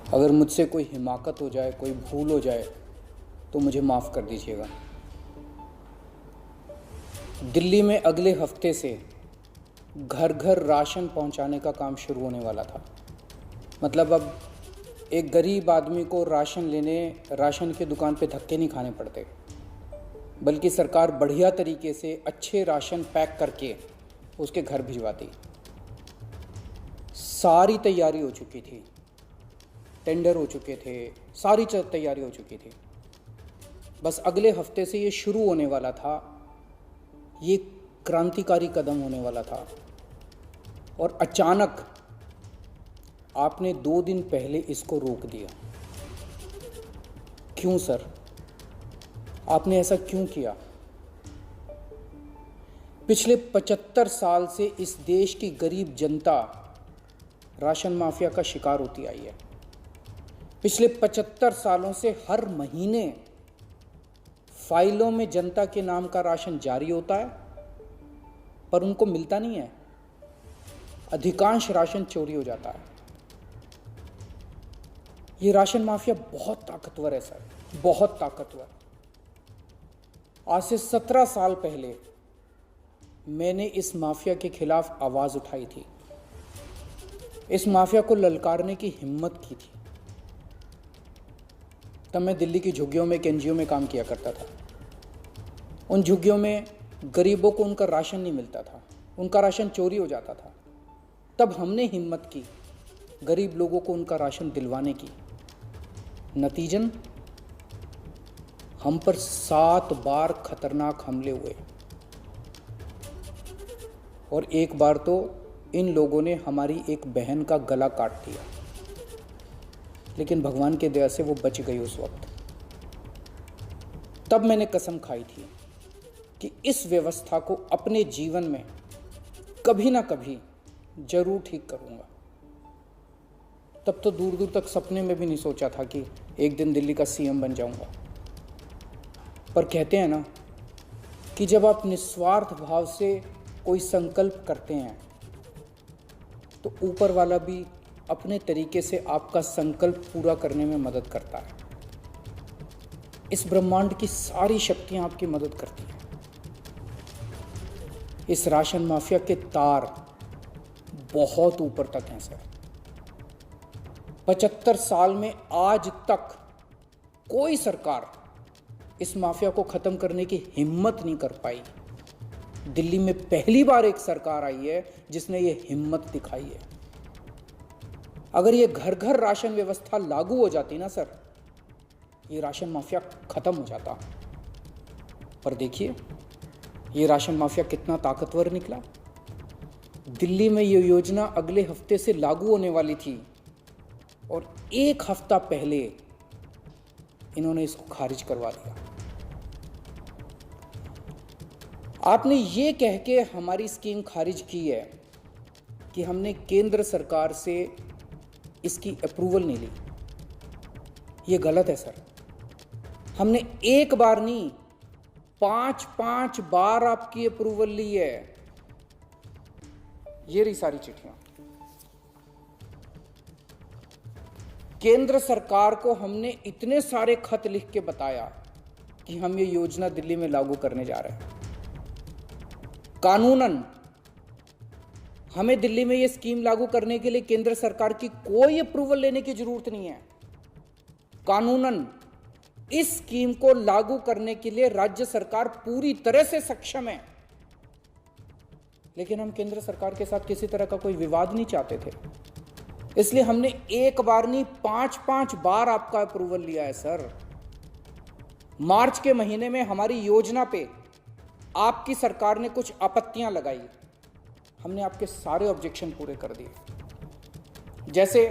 अगर मुझसे कोई हिमाकत हो जाए, कोई भूल हो जाए तो मुझे माफ़ कर दीजिएगा। दिल्ली में अगले हफ्ते से घर घर राशन पहुंचाने का काम शुरू होने वाला था। मतलब अब एक गरीब आदमी को राशन की दुकान पे धक्के नहीं खाने पड़ते, बल्कि सरकार बढ़िया तरीके से अच्छे राशन पैक करके उसके घर भिजवाती। सारी तैयारी हो चुकी थी, टेंडर हो चुके थे, सारी तैयारी हो चुकी थी। बस अगले हफ्ते से ये शुरू होने वाला था। ये क्रांतिकारी कदम होने वाला था और अचानक आपने 2 दिन पहले इसको रोक दिया। क्यों सर? आपने ऐसा क्यों किया? पिछले 75 साल से इस देश की गरीब जनता राशन माफिया का शिकार होती आई है। पिछले 75 सालों से हर महीने फाइलों में जनता के नाम का राशन जारी होता है, पर उनको मिलता नहीं है। अधिकांश राशन चोरी हो जाता है। ये राशन माफिया बहुत ताकतवर है सर, बहुत ताकतवर। आज से 17 साल पहले मैंने इस माफिया के खिलाफ आवाज उठाई थी, इस माफिया को ललकारने की हिम्मत की थी। तब मैं दिल्ली की झुग्गियों में एक एनजीओ में काम किया करता था। उन झुग्गियों में गरीबों को उनका राशन नहीं मिलता था, उनका राशन चोरी हो जाता था। तब हमने हिम्मत की गरीब लोगों को उनका राशन दिलवाने की। नतीजन हम पर 7 बार खतरनाक हमले हुए और एक बार तो इन लोगों ने हमारी एक बहन का गला काट दिया, लेकिन भगवान की दया से वो बच गई उस वक्त। तब मैंने कसम खाई थी कि इस व्यवस्था को अपने जीवन में कभी ना कभी जरूर ठीक करूंगा। तब तो दूर दूर तक सपने में भी नहीं सोचा था कि एक दिन दिल्ली का सीएम बन जाऊंगा। पर कहते हैं ना कि जब आप निस्वार्थ भाव से कोई संकल्प करते हैं तो ऊपर वाला भी अपने तरीके से आपका संकल्प पूरा करने में मदद करता है। इस ब्रह्मांड की सारी शक्तियां आपकी मदद करती हैं। इस राशन माफिया के तार बहुत ऊपर तक हैं सर। 75 साल में आज तक कोई सरकार इस माफिया को खत्म करने की हिम्मत नहीं कर पाई। दिल्ली में पहली बार एक सरकार आई है जिसने ये हिम्मत दिखाई है। अगर ये घर घर राशन व्यवस्था लागू हो जाती ना सर, ये राशन माफिया खत्म हो जाता। पर देखिए ये राशन माफिया कितना ताकतवर निकला। दिल्ली में ये योजना अगले हफ्ते से लागू होने वाली थी और 1 हफ्ता पहले इन्होंने इसको खारिज करवा दिया। आपने ये कह के हमारी स्कीम खारिज की है कि हमने केंद्र सरकार से इसकी अप्रूवल नहीं ली। ये गलत है सर। हमने एक बार नहीं, 5 बार आपकी अप्रूवल ली है। ये रही सारी चिट्ठियां। केंद्र सरकार को हमने इतने सारे खत लिख के बताया कि हम ये योजना दिल्ली में लागू करने जा रहे हैं। कानूनन हमें दिल्ली में ये स्कीम लागू करने के लिए केंद्र सरकार की कोई अप्रूवल लेने की जरूरत नहीं है। कानूनन इस स्कीम को लागू करने के लिए राज्य सरकार पूरी तरह से सक्षम है। लेकिन हम केंद्र सरकार के साथ किसी तरह का कोई विवाद नहीं चाहते थे, इसलिए हमने एक बार नहीं 5 बार आपका अप्रूवल लिया है सर। मार्च के महीने में हमारी योजना पे आपकी सरकार ने कुछ आपत्तियां लगाई, हमने आपके सारे ऑब्जेक्शन पूरे कर दिए। जैसे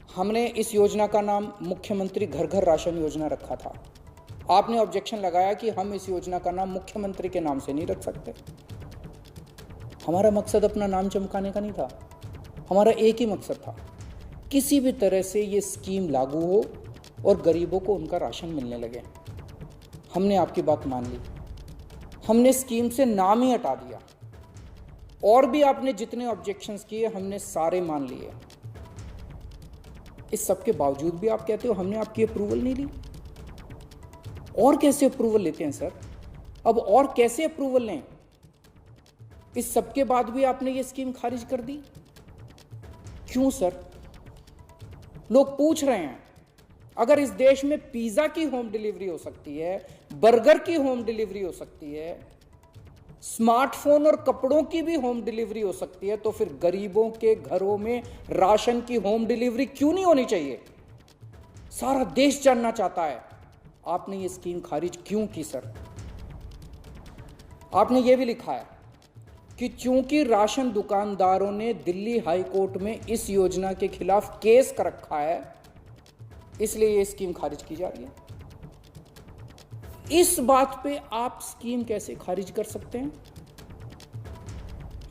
हमने इस योजना का नाम मुख्यमंत्री घर घर राशन योजना रखा था। आपने ऑब्जेक्शन लगाया कि हम इस योजना का नाम मुख्यमंत्री के नाम से नहीं रख सकते। हमारा मकसद अपना नाम चमकाने का नहीं था, हमारा एक ही मकसद था, किसी भी तरह से ये स्कीम लागू हो और गरीबों को उनका राशन मिलने लगे। हमने आपकी बात मान ली, हमने स्कीम से नाम ही हटा दिया और भी आपने जितने ऑब्जेक्शंस किए हमने सारे मान लिए। इस सब के बावजूद भी आप कहते हो हमने आपकी अप्रूवल नहीं ली। और कैसे अप्रूवल लेते हैं सर? अब और कैसे अप्रूवल लें? इस सब के बाद भी आपने ये स्कीम खारिज कर दी, क्यों सर? लोग पूछ रहे हैं, अगर इस देश में पिज्जा की होम डिलीवरी हो सकती है, बर्गर की होम डिलीवरी हो सकती है, स्मार्टफोन और कपड़ों की भी होम डिलीवरी हो सकती है, तो फिर गरीबों के घरों में राशन की होम डिलीवरी क्यों नहीं होनी चाहिए? सारा देश जानना चाहता है आपने ये स्कीम खारिज क्यों की सर। आपने ये भी लिखा है कि चूंकि राशन दुकानदारों ने दिल्ली हाई कोर्ट में इस योजना के खिलाफ केस कर रखा है, इसलिए ये स्कीम खारिज की जा रही है। इस बात पे आप स्कीम कैसे खारिज कर सकते हैं?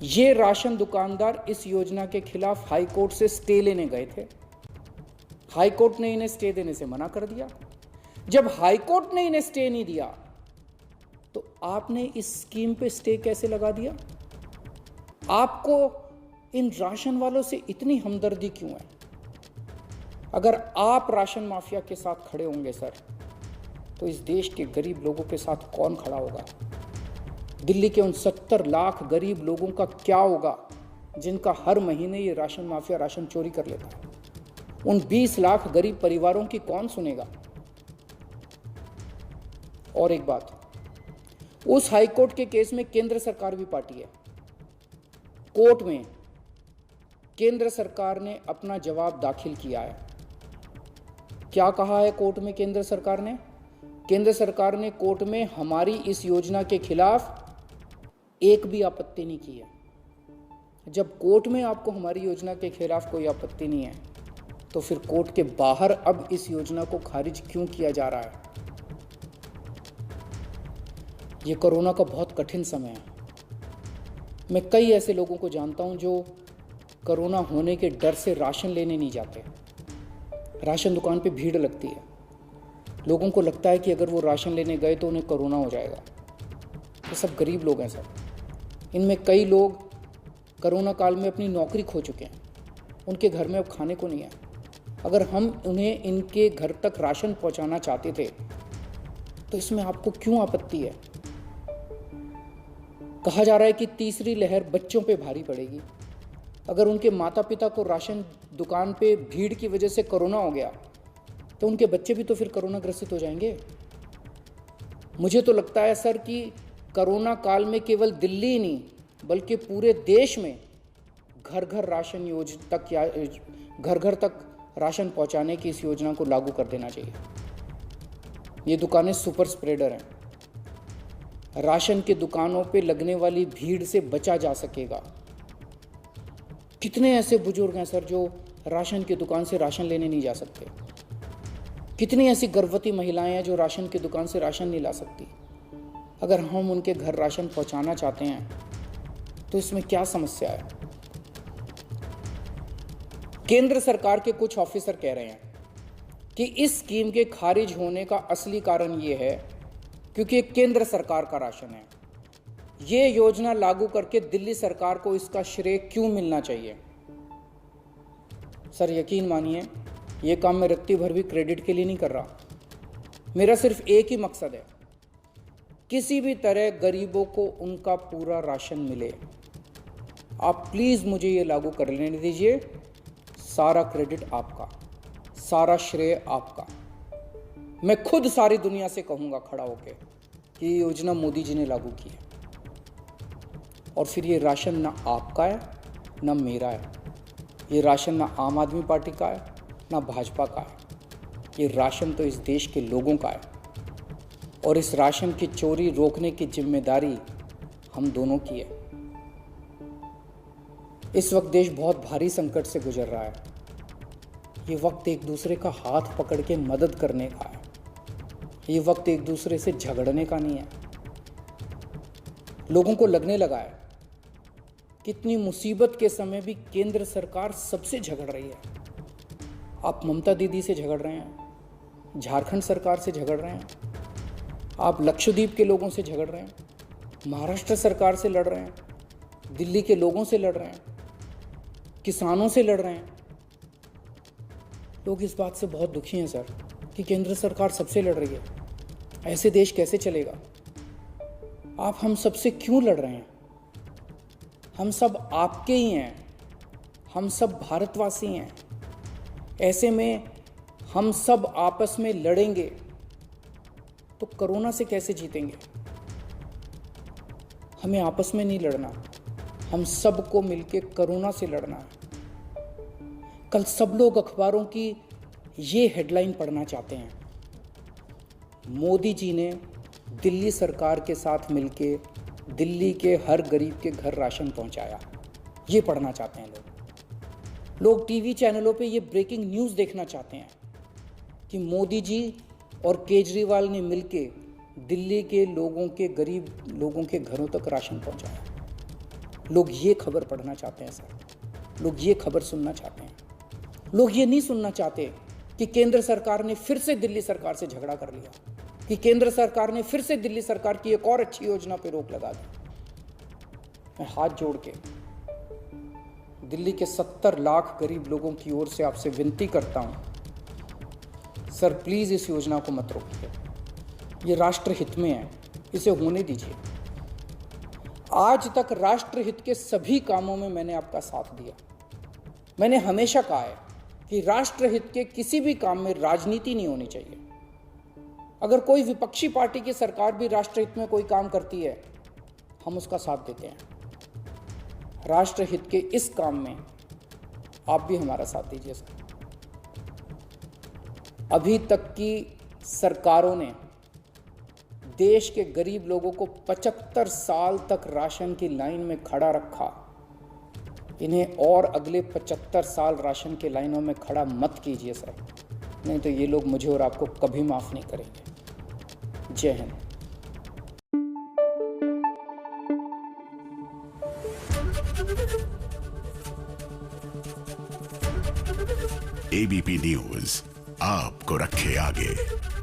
ये राशन दुकानदार इस योजना के खिलाफ हाई कोर्ट से स्टे लेने गए थे। हाई कोर्ट ने इन्हें स्टे देने से मना कर दिया। जब हाई कोर्ट ने इन्हें स्टे नहीं दिया, तो आपने इस स्कीम पे स्टे कैसे लगा दिया? आपको इन राशन वालों से इतनी हमदर्दी क्यों है? अगर आप राशन माफिया के साथ खड़े होंगे सर, तो इस देश के गरीब लोगों के साथ कौन खड़ा होगा? दिल्ली के उन 70 लाख गरीब लोगों का क्या होगा जिनका हर महीने ये राशन माफिया राशन चोरी कर लेता है? उन 20 लाख गरीब परिवारों की कौन सुनेगा? और एक बात, उस हाईकोर्ट के केस में केंद्र सरकार भी पार्टी है। कोर्ट में केंद्र सरकार ने अपना जवाब दाखिल किया है। क्या कहा है कोर्ट में केंद्र सरकार ने? केंद्र सरकार ने कोर्ट में हमारी इस योजना के खिलाफ एक भी आपत्ति नहीं की है। जब कोर्ट में आपको हमारी योजना के खिलाफ कोई आपत्ति नहीं है, तो फिर कोर्ट के बाहर अब इस योजना को खारिज क्यों किया जा रहा है? ये कोरोना का बहुत कठिन समय है। मैं कई ऐसे लोगों को जानता हूं जो कोरोना होने के डर से राशन लेने नहीं जाते। राशन दुकान पे भीड़ लगती है। लोगों को लगता है कि अगर वो राशन लेने गए तो उन्हें कोरोना हो जाएगा। ये सब गरीब लोग हैं सर। इनमें कई लोग कोरोना काल में अपनी नौकरी खो चुके हैं। उनके घर में अब खाने को नहीं है। अगर हम उन्हें इनके घर तक राशन पहुंचाना चाहते थे, तो इसमें आपको क्यों आपत्ति है? कहा जा रहा है कि तीसरी लहर बच्चों पे भारी पड़ेगी। अगर उनके माता पिता को राशन दुकान पे भीड़ की वजह से कोरोना हो गया, तो उनके बच्चे भी तो फिर कोरोना ग्रसित हो जाएंगे। मुझे तो लगता है सर कि कोरोना काल में केवल दिल्ली ही नहीं, बल्कि पूरे देश में घर घर राशन योजना तक या घर घर तक राशन पहुंचाने की इस योजना को लागू कर देना चाहिए। ये दुकानें सुपर स्प्रेडर हैं। राशन की दुकानों पे लगने वाली भीड़ से बचा जा सकेगा। कितने ऐसे बुजुर्ग हैं सर जो राशन की दुकान से राशन लेने नहीं जा सकते? कितनी ऐसी गर्भवती महिलाएं हैं जो राशन की दुकान से राशन नहीं ला सकती? अगर हम उनके घर राशन पहुंचाना चाहते हैं, तो इसमें क्या समस्या है? केंद्र सरकार के कुछ ऑफिसर कह रहे हैं कि इस स्कीम के खारिज होने का असली कारण ये है क्योंकि ये केंद्र सरकार का राशन है। ये योजना लागू करके दिल्ली सरकार को इसका श्रेय क्यों मिलना चाहिए? सर यकीन मानिए, ये काम मैं रत्ती भर भी क्रेडिट के लिए नहीं कर रहा। मेरा सिर्फ एक ही मकसद है, किसी भी तरह गरीबों को उनका पूरा राशन मिले। आप प्लीज मुझे ये लागू कर लेने दीजिए। सारा क्रेडिट आपका, सारा श्रेय आपका। मैं खुद सारी दुनिया से कहूंगा खड़ा होकर कि ये योजना मोदी जी ने लागू की है। और फिर ये राशन ना आपका है ना मेरा है। ये राशन ना आम आदमी पार्टी का है ना भाजपा का है। ये राशन तो इस देश के लोगों का है। और इस राशन की चोरी रोकने की जिम्मेदारी हम दोनों की है। इस वक्त देश बहुत भारी संकट से गुजर रहा है। ये वक्त एक दूसरे का हाथ पकड़ के मदद करने का है। ये वक्त एक दूसरे से झगड़ने का नहीं है। लोगों को लगने लगा है कितनी मुसीबत के समय भी केंद्र सरकार सबसे झगड़ रही है। आप ममता दीदी से झगड़ रहे हैं, झारखंड सरकार से झगड़ रहे हैं, आप लक्षद्वीप के लोगों से झगड़ रहे हैं, महाराष्ट्र सरकार से लड़ रहे हैं, दिल्ली के लोगों से लड़ रहे हैं, किसानों से लड़ रहे हैं। लोग इस बात से बहुत दुखी हैं सर कि केंद्र सरकार सबसे लड़ रही है। ऐसे देश कैसे चलेगा? आप हम सबसे क्यों लड़ रहे हैं? हम सब आपके ही हैं, हम सब भारतवासी हैं। ऐसे में हम सब आपस में लड़ेंगे तो कोरोना से कैसे जीतेंगे? हमें आपस में नहीं लड़ना, हम सबको मिलके कोरोना से लड़ना है। कल सब लोग अखबारों की ये हेडलाइन पढ़ना चाहते हैं, मोदी जी ने दिल्ली सरकार के साथ मिलके दिल्ली के हर गरीब के घर राशन पहुंचाया। ये पढ़ना चाहते हैं लोग टीवी चैनलों पे ये ब्रेकिंग न्यूज़ देखना चाहते हैं कि मोदी जी और केजरीवाल ने मिलके दिल्ली के लोगों के गरीब लोगों के घरों तक राशन पहुंचाया। लोग ये खबर पढ़ना चाहते हैं सर, लोग ये खबर सुनना चाहते हैं। लोग ये नहीं सुनना चाहते कि केंद्र सरकार ने फिर से दिल्ली सरकार से झगड़ा कर लिया, कि केंद्र सरकार ने फिर से दिल्ली सरकार की एक और अच्छी योजना पर रोक लगा दी। मैं हाथ जोड़ के दिल्ली के 70 लाख गरीब लोगों की ओर से आपसे विनती करता हूं, सर प्लीज इस योजना को मत रोकिए। ये राष्ट्रहित में है, इसे होने दीजिए। आज तक राष्ट्रहित के सभी कामों में मैंने आपका साथ दिया। मैंने हमेशा कहा है कि राष्ट्रहित के किसी भी काम में राजनीति नहीं होनी चाहिए। अगर कोई विपक्षी पार्टी की सरकार भी राष्ट्रहित में कोई काम करती है, हम उसका साथ देते हैं। राष्ट्रहित के इस काम में आप भी हमारा साथ दीजिए सर। अभी तक की सरकारों ने देश के गरीब लोगों को 75 साल तक राशन की लाइन में खड़ा रखा। इन्हें और अगले 75 साल राशन की लाइनों में खड़ा मत कीजिए सर, नहीं तो ये लोग मुझे और आपको कभी माफ नहीं करेंगे। जय हिंद। एबीपी न्यूज आपको रखे आगे।